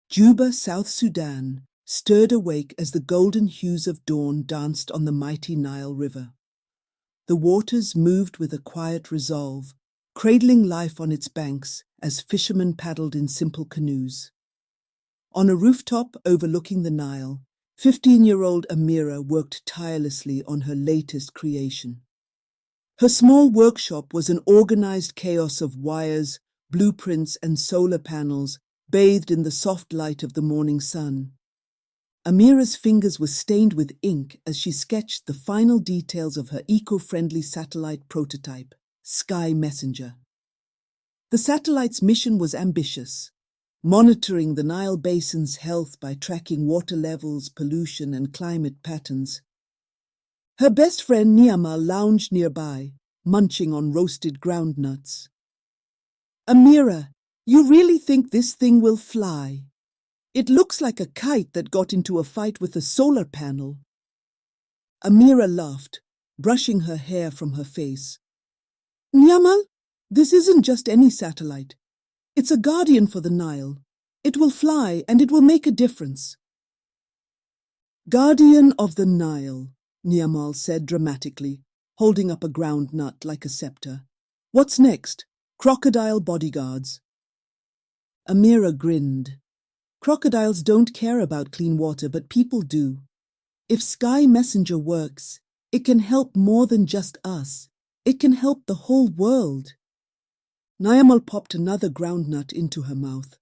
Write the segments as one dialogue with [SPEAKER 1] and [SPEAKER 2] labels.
[SPEAKER 1] Juba, South Sudan, stirred awake as the golden hues of dawn danced on the mighty Nile River. The waters moved with a quiet resolve, cradling life on its banks as fishermen paddled in simple canoes. On a rooftop overlooking the Nile, 15-year-old Amira worked tirelessly on her latest creation. Her small workshop was an organized chaos of wires, blueprints, and solar panels bathed in the soft light of the morning sun. Amira's fingers were stained with ink as she sketched the final details of her eco-friendly satellite prototype, Sky Messenger. The satellite's mission was ambitious, monitoring the Nile Basin's health by tracking water levels, pollution, and climate patterns. Her best friend Niamah lounged nearby, munching on roasted groundnuts. "Amira, you really think this thing will fly? It looks like a kite that got into a fight with a solar panel." Amira laughed, brushing her hair from her face. "Niamah, this isn't just any satellite. It's a guardian for the Nile. It will fly and it will make a difference." "Guardian of the Nile," Niamah said dramatically, holding up a ground nut like a scepter. "What's next? Crocodile bodyguards." Amira grinned. "Crocodiles don't care about clean water, but people do. If Sky Messenger works, it can help more than just us. It can help the whole world." Niamah popped another groundnut into her mouth.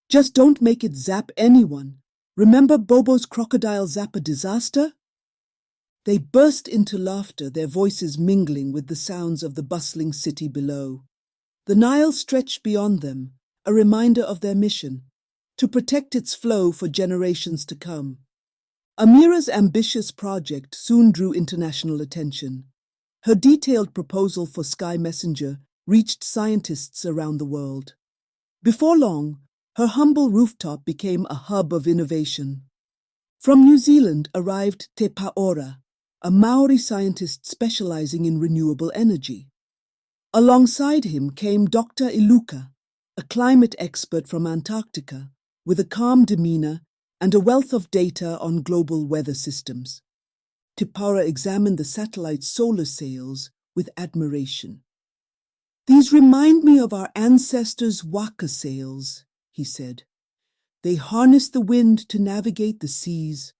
[SPEAKER 1] "Just don't make it zap anyone. Remember Bobo's crocodile zapper disaster?" They burst into laughter, their voices mingling with the sounds of the bustling city below. The Nile stretched beyond them, a reminder of their mission, to protect its flow for generations to come. Amira's ambitious project soon drew international attention. Her detailed proposal for Sky Messenger reached scientists around the world. Before long, her humble rooftop became a hub of innovation. From New Zealand arrived Te Paora, a Maori scientist specializing in renewable energy. Alongside him came Dr. Iluka, a climate expert from Antarctica, with a calm demeanor and a wealth of data on global weather systems. Te Paora examined the satellite's solar sails with admiration. "These remind me of our ancestors' waka sails," he said. "They harness the wind to navigate the seas.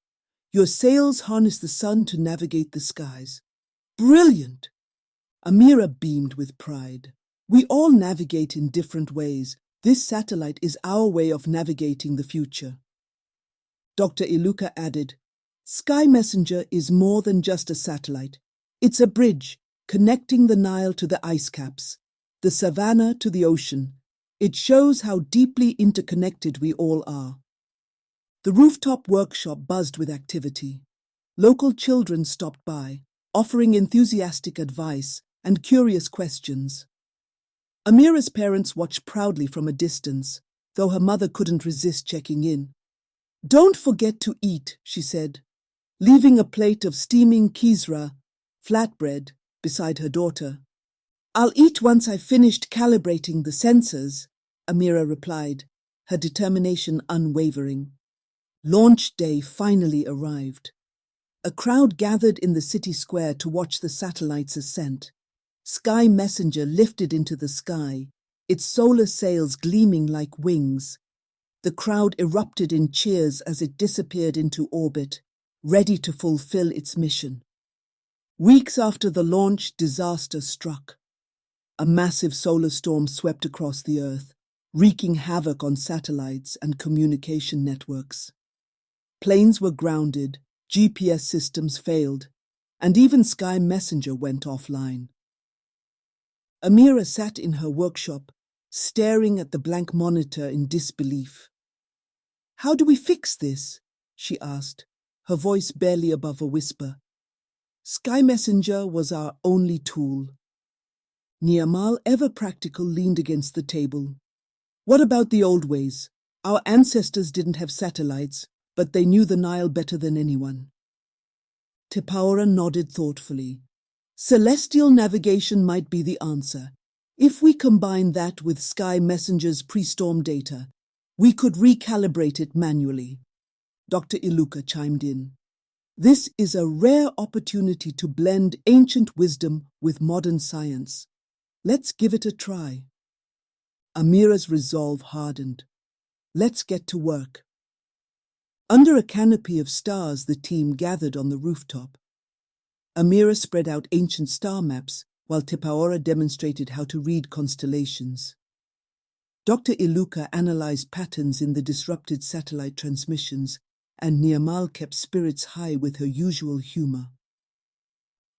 [SPEAKER 1] Your sails harness the sun to navigate the skies. Brilliant!" Amira beamed with pride. "We all navigate in different ways. This satellite is our way of navigating the future." Dr. Iluka added, "Sky Messenger is more than just a satellite. It's a bridge connecting the Nile to the ice caps, the savannah to the ocean. It shows how deeply interconnected we all are." The rooftop workshop buzzed with activity. Local children stopped by, offering enthusiastic advice and curious questions. Amira's parents watched proudly from a distance, though her mother couldn't resist checking in. "Don't forget to eat," she said, leaving a plate of steaming kisra, flatbread, beside her daughter. "I'll eat once I've finished calibrating the sensors," Amira replied, her determination unwavering. Launch day finally arrived. A crowd gathered in the city square to watch the satellite's ascent. Sky Messenger lifted into the sky, its solar sails gleaming like wings. The crowd erupted in cheers as it disappeared into orbit, ready to fulfill its mission. Weeks after the launch, disaster struck. A massive solar storm swept across the Earth, wreaking havoc on satellites and communication networks. Planes were grounded, GPS systems failed, and even Sky Messenger went offline. Amira sat in her workshop, staring at the blank monitor in disbelief. "How do we fix this?" she asked, her voice barely above a whisper. "Sky Messenger was our only tool." Niamah, ever practical, leaned against the table. "What about the old ways? Our ancestors didn't have satellites, but they knew the Nile better than anyone." Te Paora nodded thoughtfully. "Celestial navigation might be the answer. If we combine that with Sky Messenger's pre-storm data, We could recalibrate it manually, Dr. Iluka chimed in. This is a rare opportunity to blend ancient wisdom with modern science. Let's give it a try. Amira's resolve hardened. Let's get to work. Under a canopy of stars, the team gathered on the rooftop. Amira spread out ancient star maps, while Tipaora demonstrated how to read constellations. Dr. Iluka analyzed patterns in the disrupted satellite transmissions, and Niamal kept spirits high with her usual humor.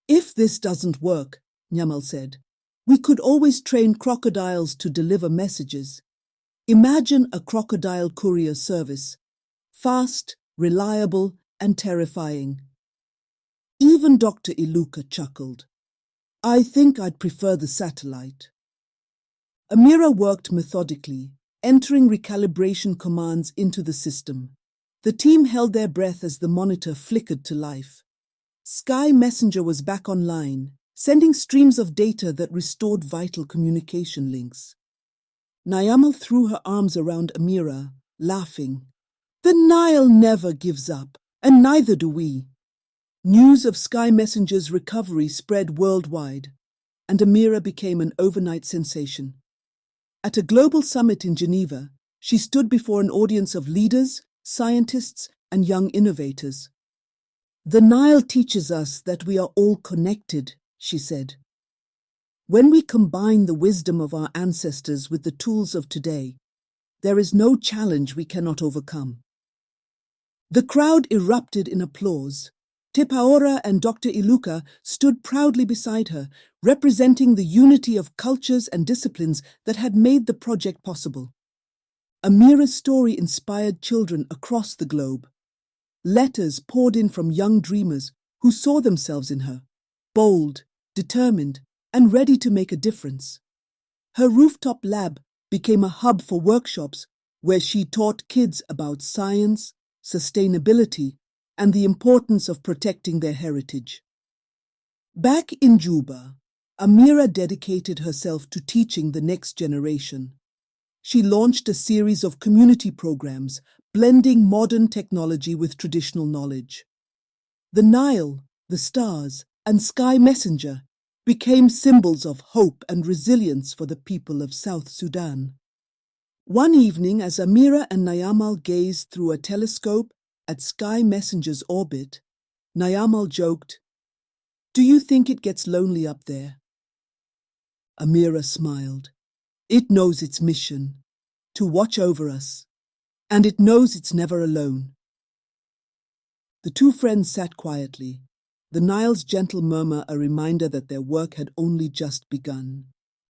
[SPEAKER 1] If this doesn't work, Niamal said, we could always train crocodiles to deliver messages. Imagine a crocodile courier service. Fast, reliable, and terrifying. Even Dr. Iluka chuckled. I think I'd prefer the satellite. Amira worked methodically, entering recalibration commands into the system. The team held their breath as the monitor flickered to life. Sky Messenger was back online, sending streams of data that restored vital communication links. Niamal threw her arms around Amira, laughing. The Nile never gives up, and neither do we. News of Sky Messenger's recovery spread worldwide, and Amira became an overnight sensation. At a global summit in Geneva, she stood before an audience of leaders, scientists, and young innovators. The Nile teaches us that we are all connected, she said. When we combine the wisdom of our ancestors with the tools of today, there is no challenge we cannot overcome. The crowd erupted in applause. Tipaora and Dr. Iluka stood proudly beside her, representing the unity of cultures and disciplines that had made the project possible. Amira's story inspired children across the globe. Letters poured in from young dreamers who saw themselves in her, bold, determined, and ready to make a difference. Her rooftop lab became a hub for workshops where she taught kids about science, sustainability, and the importance of protecting their heritage. Back in Juba, Amira dedicated herself to teaching the next generation. She launched a series of community programs, blending modern technology with traditional knowledge. The Nile, the stars, and Sky Messenger became symbols of hope and resilience for the people of South Sudan. One evening, as Amira and Niamal gazed through a telescope at Sky Messenger's orbit, Niamal joked, "Do you think it gets lonely up there?" Amira smiled. It knows its mission, to watch over us, and it knows it's never alone. The two friends sat quietly, the Nile's gentle murmur a reminder that their work had only just begun.